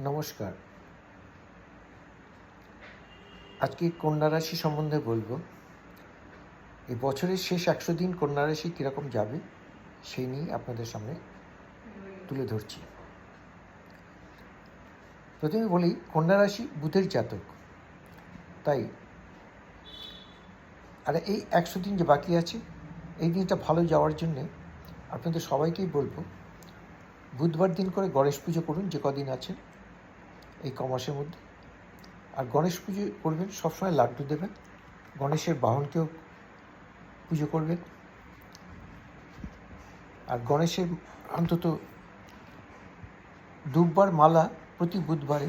নমস্কার। আজকে কন্যা রাশি সম্বন্ধে বলবো। এই বছরের শেষ 100 দিন কন্যা রাশি কীরকম যাবে সেই নিয়ে আপনাদের সামনে তুলে ধরছি। প্রথমে বলি, কন্যা রাশি বুধের জাতক, তাই আর এই 100 দিন যে বাকি আছে, এই দিনটা ভালো যাওয়ার জন্যে আপনাদের সবাইকেই বলবো, বুধবার দিন করে গণেশ পুজো করুন যে কদিন আছে এই কমাসের মধ্যে। আর গণেশ পুজো করবেন, সবসময় লাড্ডু দেবেন, গণেশের বাহনকেও পুজো করবেন। আর গণেশের অন্তত দুব্বার মালা প্রতি বুধবারে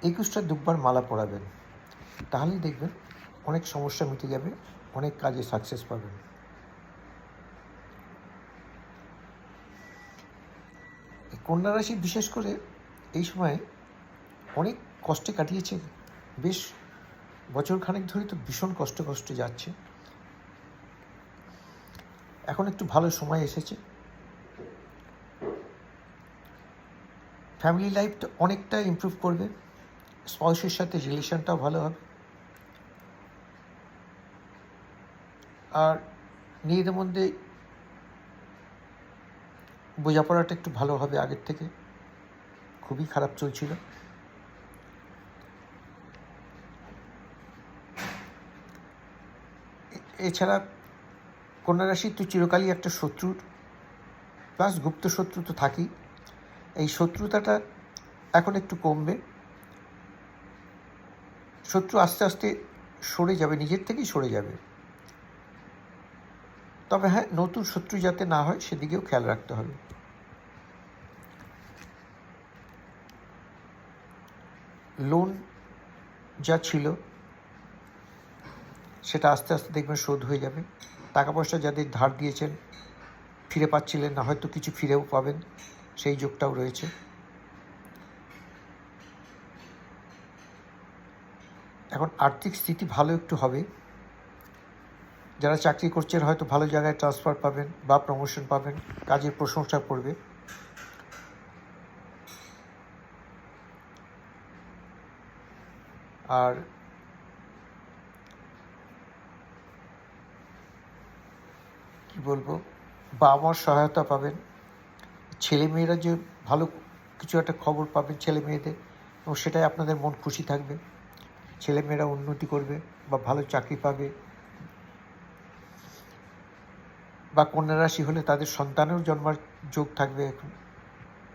21টা দুব্বার মালা পরাবেন, তাহলেই দেখবেন অনেক সমস্যা মিটে যাবে, অনেক কাজে সাকসেস পাবেন। কন্যা রাশি বিশেষ করে এই সময় অনেক কষ্টে কাটিয়েছে, বেশ বছরখানেক ধরে তো ভীষণ কষ্টে যাচ্ছে। এখন একটু ভালো সময় এসেছে, ফ্যামিলি লাইফটা অনেকটা ইমপ্রুভ করবে, স্পাউসের সাথে রিলেশনটাও ভালো হবে, আর নিজেদের মধ্যে বোঝাপড়াটা একটু ভালো হবে আগের থেকে, খুবই খারাপ চলছিল। এছাড়া কন্যা রাশির তো চিরকালই একটা শত্রুর প্লাস গুপ্ত শত্রু তো থাকেই, এই শত্রুতাটা এখন একটু কমবে, শত্রু আস্তে আস্তে সরে যাবে, নিজের থেকেই সরে যাবে। তবে হ্যাঁ, নতুন শত্রু যাতে না হয় সেদিকেও খেয়াল রাখতে হবে। লোন যা ছিল সেটা আস্তে আস্তে দেখবেন শোধ হয়ে যাবে। টাকা পয়সা যাদের ধার দিয়েছেন ফিরে পাচ্ছিলেন না, হয়তো কিছু ফিরেও পাবেন, সেই যোগটাও রয়েছে। এখন আর্থিক স্থিতি ভালো একটু হবে, যারা চাকরি করছেন হয়তো ভালো জায়গায় ট্রান্সফার পাবেন বা প্রমোশন পাবেন, কাজের প্রশংসা করবে। আর কি বলবো, বাবা মার সহায়তা পাবেন, ছেলেমেয়েরা যে ভালো কিছু একটা খবর পাবেন ছেলে মেয়েদের, এবং সেটাই আপনাদের মন খুশি থাকবে, ছেলেমেয়েরা উন্নতি করবে বা ভালো চাকরি পাবে, বা কন্যা রাশি হলে তাদের সন্তানেরও জন্মার যোগ থাকবে এখন।